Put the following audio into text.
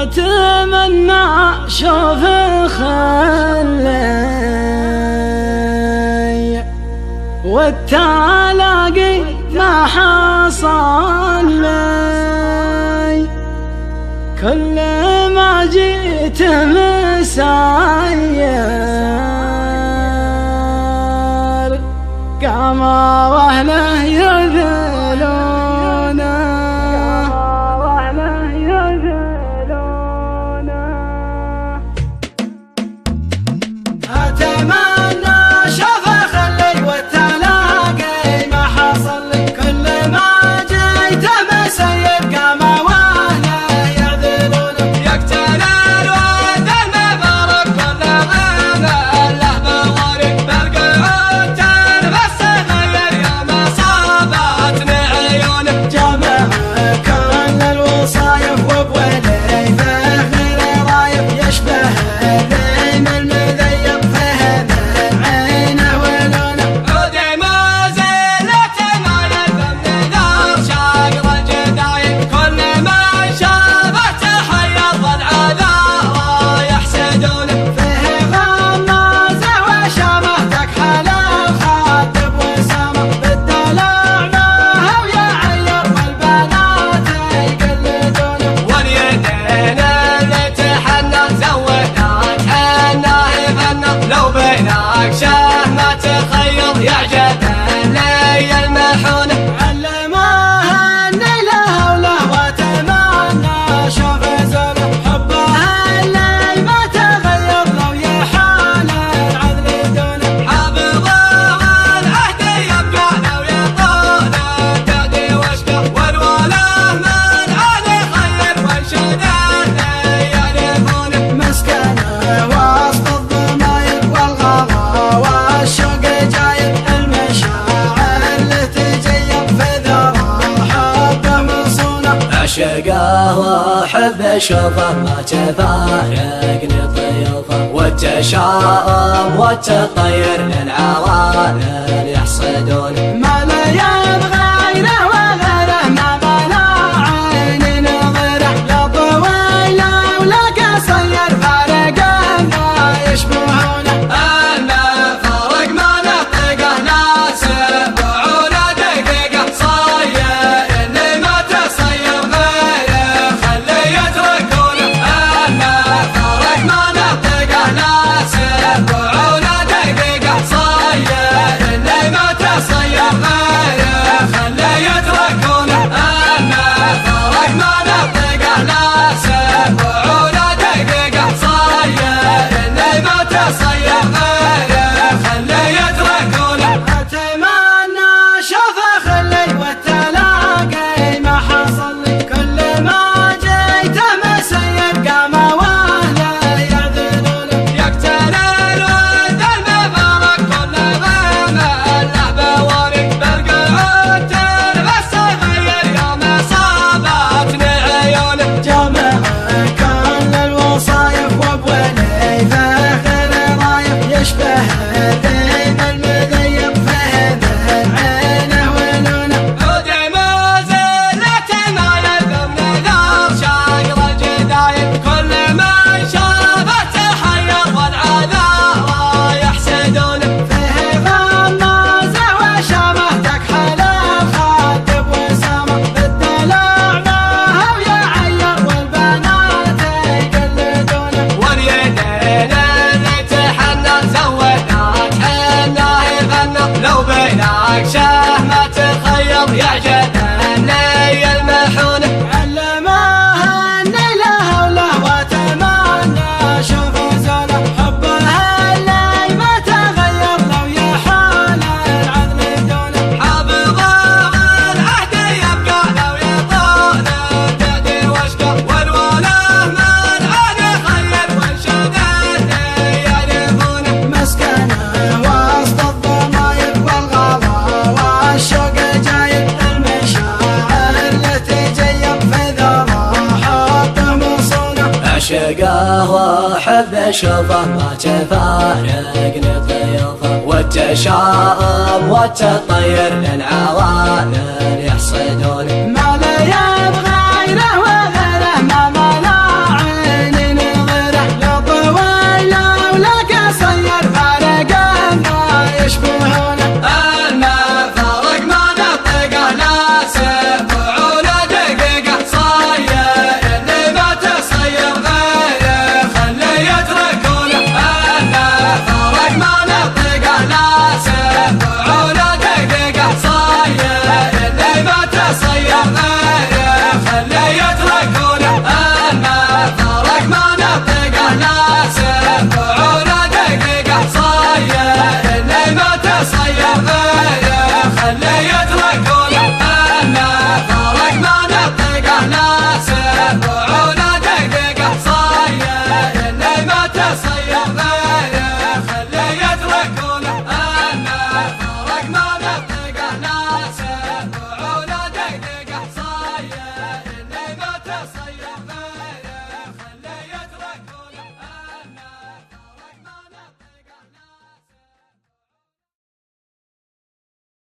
أتمنى شوف خلي والتلاقي ما حصل لي، كل ما جيت مسير قام واهله يذلونه، أتمنى شوف خلي والتلاقي ما حصل لي، كل ما جيت مسير قام واهله يذلونه، يقتل الواد المبارك كل غيبه له بوارق بالقعود تلبس غير يوم صابتني عيونه، جمع كل الوصايف وبولي فخر رايف يشبه الريم المذيب فهم عينه ولونه، عودي ما زلت ما يلزم نذار شاقر الجدايل، كل ما شافه تحير والعذارى يحسدونه، فيه غمازه وشامه تكحل الخاطب وسامه، بالدلع معه ويعير والبنات يقلدونه، واليدين اللي تحنى زودات حناه يغنى، لو بينك شهمة تخيل يعجب اللي يلمحونه، علماه اني له وله واتمنى شوف زوله، حبه اللي ما تغير لو يحال العذل دونه، حافظه والعهد يبقى لو يطول التعدي واشقى، والوله من علي خير وانشد اللي يعرفونه، مسكنه وسط الضماير والغلا والشوق جاير، المشاعر اللي تجيب في ذرى حبه مصونه، أعشقه وأحب أشوفه ما تفارقني ضيوفه، والتشاؤم والتطير للعوالم يحصدون، ما لا يبغى غيره وغيره ما بلا عين نظره، لا طويله ولا قصير فارق ما يشبهونه، المفارق ما نطقه ناسب وعونه دقيقة، صاير اللي ما تصير غيره خلي يتركونه، المفارق ما نطقه ناسب وعونه دقيقة، صاير اللي ما تصير غيره خلي يتركونه، المفارق ما نطقه ناسب وعونه دقيقة، صاير اللي ما تصير غيره خلي يتركونه، أتمنى شوف خلي والتلاقي ما حصل لي، كل ما جيت مسير قام واهله يعذلونه، يقتل الود المبارك كل غيمه له بوارق بالقعود تلبس غير يوم صابتني عيونه، جمع كل الوصايف وبولي فخر رايف يشبه الريم المذيب فهم عينه ولونه، عودي ما زلت ما يلزم نذار شاقر الجدايل، كل ما شافه تحير والعذارى يحسدونه، فيه غمازه وشامه تكحل الخاطب وسامه، بالدلع معه ويعير والبنات يقلدونه، واليدين اللي تحنى زودات حناه يغنى، لو بينك شهمة تخيل يعجب اللي يلمحونه، علماه اني له وله واتمنى شوف زوله، حبه اللي ما تغير لو يحال العذل دونه، حافظه والعهد يبقى لو يطول التعدي واشقى، والوله من علي خير وانشد اللي يعرفونه، مسكنه وسط الضماير والغلا والشوق جاير، المشاعر اللي تجيب في ذرى حبه مصونه، أعشقه وأحب أشوفه ما تفارقني ضيوفه، والتشاؤم والتطير للعوالم يحصدون، ما لا يبغى غيره وغيره ما بلا عين تصير